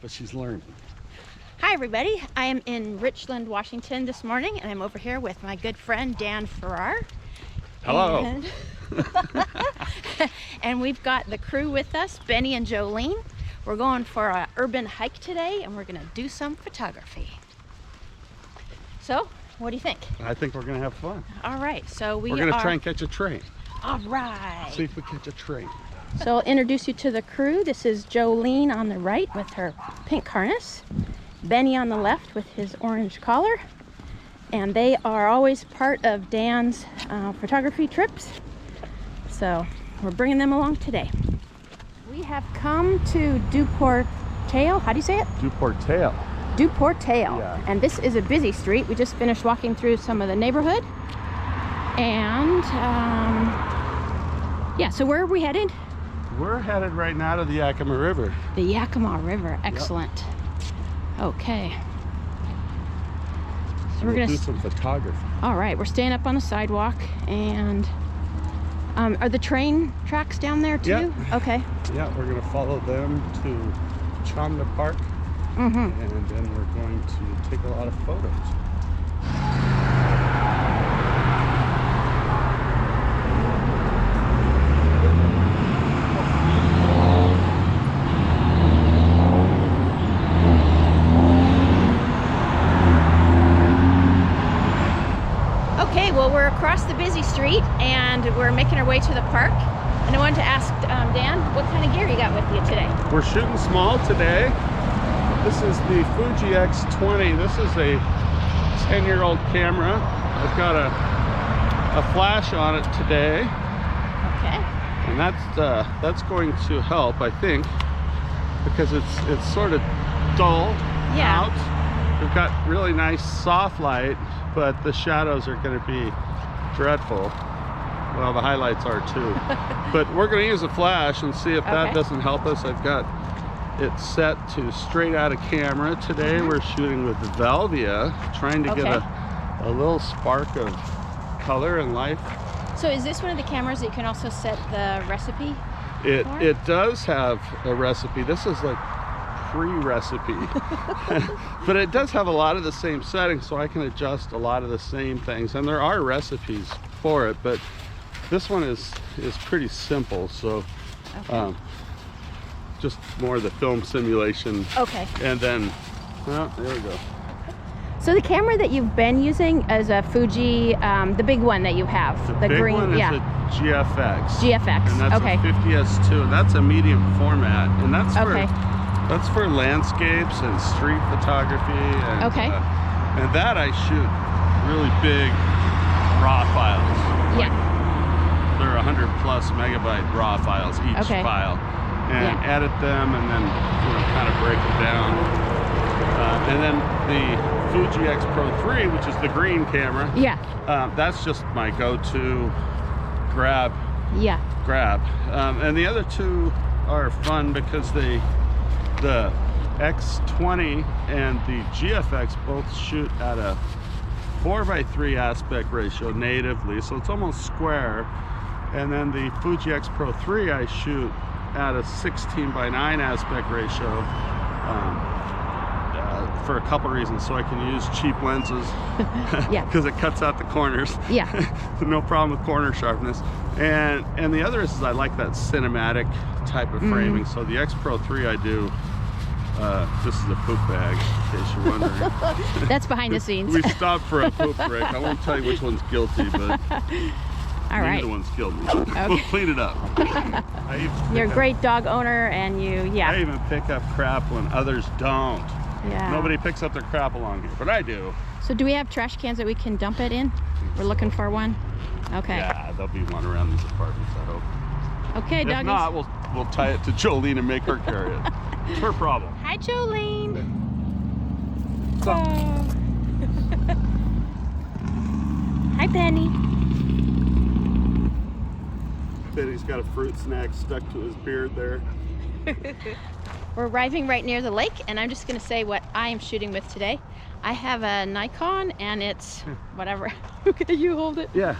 but she's learning. Hi everybody, I am in Richland, Washington this morning, and I'm over here with my good friend Dan Farrar. Hello. And, and we've got the crew with us, Benny and Jolene. We're going for an urban hike today, and we're gonna do some photography. So, what do you think? I think we're gonna have fun. All right, so we're gonna try and catch a train. All right. See if we catch a train. So I'll introduce you to the crew. This is Jolene on the right with her pink harness, Benny on the left with his orange collar, and they are always part of Dan's photography trips. So we're bringing them along today. We have come to Duportail. How do you say it? Duportail. Duportail. Yeah. And this is a busy street. We just finished walking through some of the neighborhood. And yeah, so where are we headed? We're headed right now to the Yakima River. The Yakima River, excellent. Yep. Okay. So we're gonna do some photography. All right, we're staying up on the sidewalk, and are the train tracks down there too? Yep. Okay. Yeah, we're gonna follow them to Chamna Park, and then we're going to take a lot of photos. Okay, well, we're across the busy street and we're making our way to the park. And I wanted to ask Dan, what kind of gear you got with you today? We're shooting small today. This is the Fuji X20. This is a 10-year-old camera. I've got a flash on it today. Okay. And that's going to help, I think, because it's sort of dull out. We've got really nice soft light, but the shadows are going to be dreadful. Well, the highlights are too. But we're going to use a flash and see if that doesn't help us. I've got it set to straight out of camera. Today we're shooting with Velvia, trying to get a little spark of color and life. So is this one of the cameras that you can also set the recipe for? It does have a recipe. This is like pre-recipe. But it does have a lot of the same settings, so I can adjust a lot of the same things, and there are recipes for it, but this one is pretty simple. So just more of the film simulation. Okay. And then well, there we go. So the camera that you've been using is a Fuji, the big one that you have, the big green, one is a GFX. GFX. And that's a 50S2, and that's a medium format, and that's for landscapes and street photography. And, and that I shoot really big raw files. Like, they're 100+ megabyte raw files each file, and edit them, and then kind of break them down. And then the Fuji X Pro 3, which is the green camera. That's just my go-to grab. And the other two are fun because the X20 and the GFX both shoot at a 4:3 aspect ratio natively, so it's almost square. And then the Fuji X Pro 3 I shoot at a 16:9 aspect ratio for a couple reasons. So I can use cheap lenses because it cuts out the corners. No problem with corner sharpness. And the other is I like that cinematic type of framing. So the X Pro 3 I do. This is a poop bag, in case you're wondering. That's behind the scenes. We stopped for a poop break. I won't tell you which one's guilty, but neither one's killed me. We'll clean it up. You're a great dog owner, and I even pick up crap when others don't. Nobody picks up their crap along here, but I do. So do we have trash cans that we can dump it in? We're looking for one. Okay. Yeah, there'll be one around these apartments, I hope. Okay, doggies. If not, we'll tie it to Jolene and make her carry it. It's her problem. Hi, Jolene. Hi, Benny. Benny's got a fruit snack stuck to his beard there. We're arriving right near the lake, and I'm just going to say what I am shooting with today. I have a Nikon, and it's whatever. Okay, you hold it. Yeah.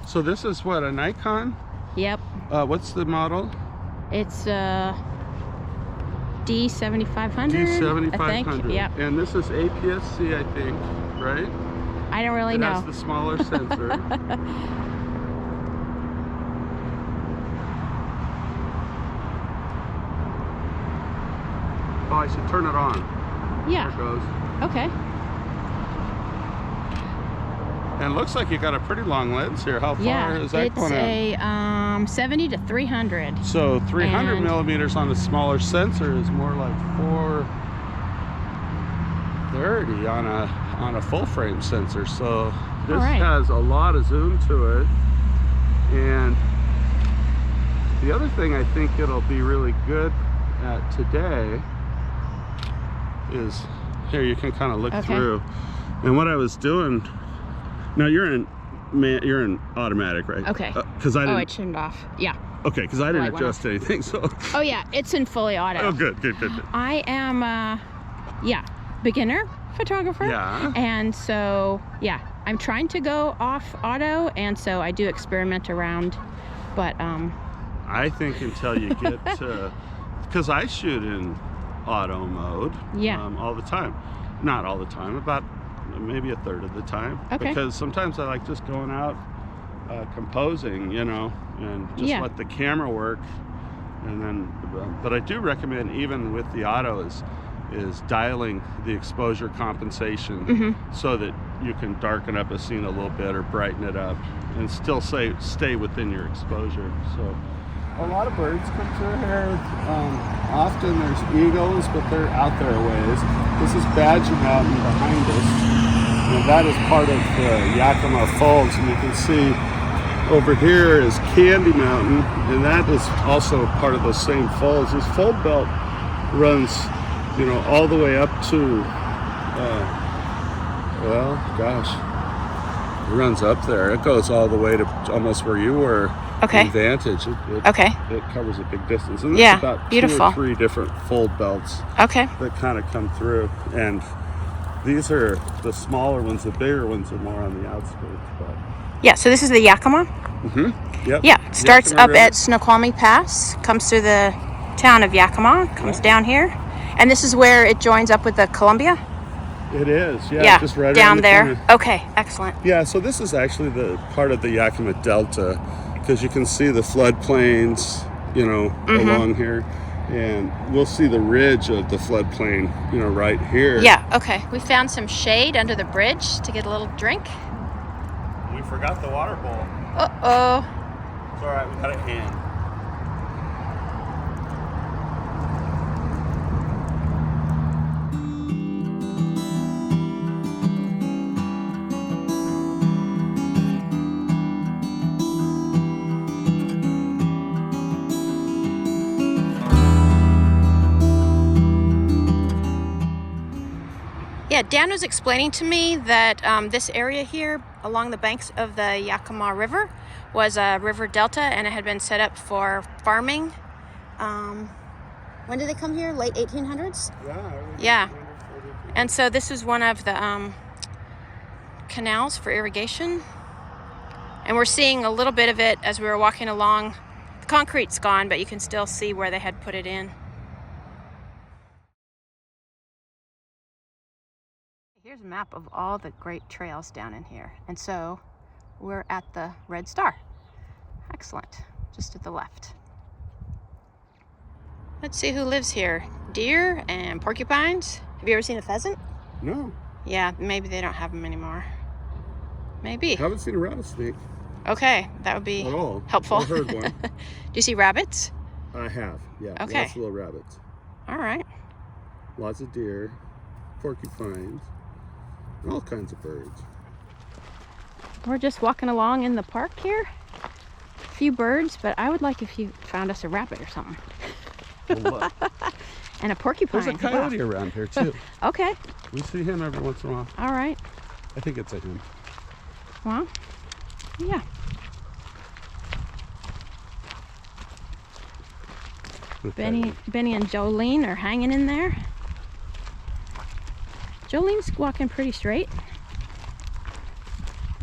So this is what, a Nikon? Yep. What's the model? It's D7500. D7500. I think. Yep. And this is APS-C, I think, right? I don't really know. That's the smaller sensor. Oh, I should turn it on. Yeah. There it goes. Okay. And it looks like you got a pretty long lens here. How far is that going out? It's a 70 to 300. So 300 millimeters on the smaller sensor is more like 430 on a full frame sensor. So this has a lot of zoom to it. And the other thing I think it'll be really good at today is here you can kind of look through. And what I was doing. Now you're in automatic, right? Okay. Because I turned off. Yeah. Okay, because I didn't adjust anything, so. Oh yeah, it's in fully auto. Oh, good. I am, beginner photographer. Yeah. And so, yeah, I'm trying to go off auto, and so I do experiment around, but I think until you get to, because I shoot in auto mode. Yeah. All the time. Not all the time, about maybe a third of the time. Okay. Because sometimes I like just going out composing, you know, and just let the camera work. And then, but I do recommend, even with the auto, is dialing the exposure compensation so that you can darken up a scene a little bit or brighten it up and still stay within your exposure. So a lot of birds come through here. Often there's eagles, but they're out there a ways. This is Badger Mountain behind us, and that is part of the Yakima Folds. And you can see over here is Candy Mountain, and that is also part of those same folds. This fold belt runs, you know, all the way up to, well, gosh, it runs up there. It goes all the way to almost where you were. Okay. Vantage. It covers a big distance. And there's about beautiful. 2 or 3 different fold belts that kind of come through. And these are the smaller ones. The bigger ones are more on the outskirts. But yeah, so this is the Yakima. Yep. Yeah, starts Yakima up River. at Snoqualmie Pass, comes through the town of Yakima, comes down here. And this is where it joins up with the Columbia? It is, just right down there. corner. Okay, excellent. Yeah, so this is actually the part of the Yakima Delta, because you can see the floodplains, you know, along here, and we'll see the ridge of the floodplain, you know, right here. Yeah, okay. We found some shade under the bridge to get a little drink. We forgot the water bowl. Uh-oh. It's all right, we got it hand. Yeah, Dan was explaining to me that this area here along the banks of the Yakima River was a river delta, and it had been set up for farming. When did they come here? Late 1800s? Yeah. And so this is one of the canals for irrigation. And we're seeing a little bit of it as we were walking along. The concrete's gone, but you can still see where they had put it in. Here's a map of all the great trails down in here. And so we're at the Red Star. Excellent. Just at the left. Let's see who lives here. Deer and porcupines. Have you ever seen a pheasant? No. Yeah, maybe they don't have them anymore. Maybe. I haven't seen a rattlesnake. Okay, that would be helpful. I heard one. Do you see rabbits? I have, yeah. Okay. Lots of little rabbits. All right. Lots of deer, porcupines, all kinds of birds. We're just walking along in the park here. A few birds, but I would like if you found us a rabbit or something. Well, and a porcupine. there's a coyote around here too. Okay. We see him every once in a while. All right. I think it's a him. Well, yeah. Okay. Benny and Jolene are hanging in there. Jolene's walking pretty straight.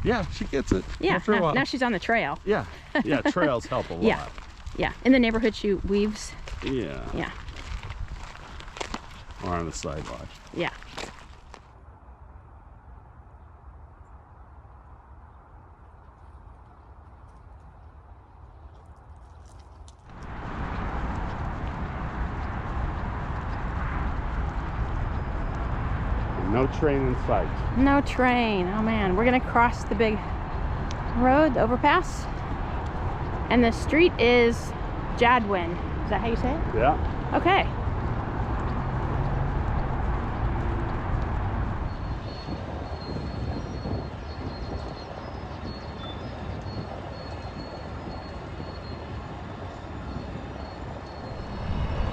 Yeah, she gets it. Yeah, After a while. now she's on the trail. Yeah, trails help a lot. Yeah. In the neighborhood she weaves. Yeah. Yeah. or on the sidewalk. Yeah. No train in sight. No train. Oh man, we're gonna cross the big road, the overpass. And the street is Jadwin. Is that how you say it? Yeah. Okay.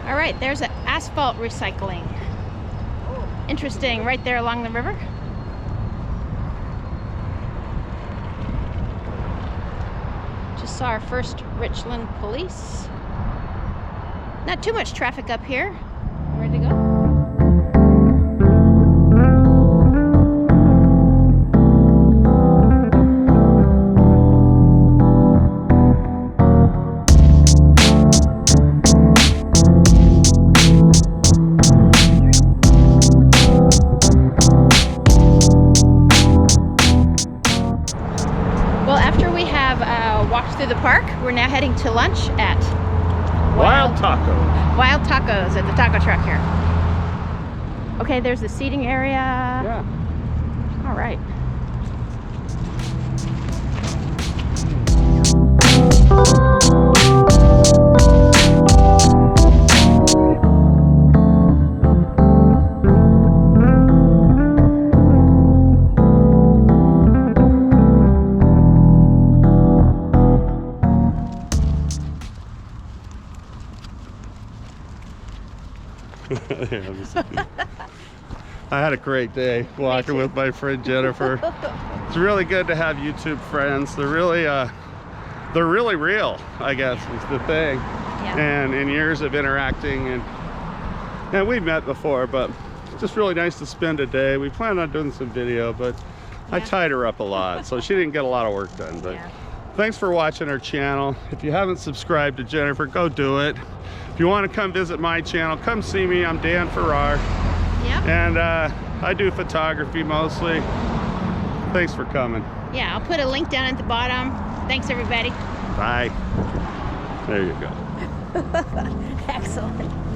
All right, there's an asphalt recycling. Interesting, right there along the river. Just saw our first Richland police. Not too much traffic up here. Ready to go? Walked through the park. We're now heading to lunch at Wild Tacos. Wild Tacos at the taco truck here. Okay, there's the seating area. Yeah. All right. I had a great day walking with my friend Jennifer. It's really good to have YouTube friends. They're really real, I guess, is the thing. Yeah. And in years of interacting, and we've met before, but it's just really nice to spend a day. We planned on doing some video, but yeah. I tied her up a lot, so she didn't get a lot of work done. But yeah. Thanks for watching our channel. If you haven't subscribed to Jennifer, go do it. If you want to come visit my channel, come see me. I'm Dan Farrar. Yep. And I do photography mostly. Thanks for coming. Yeah, I'll put a link down at the bottom. Thanks, everybody. Bye. There you go. Excellent.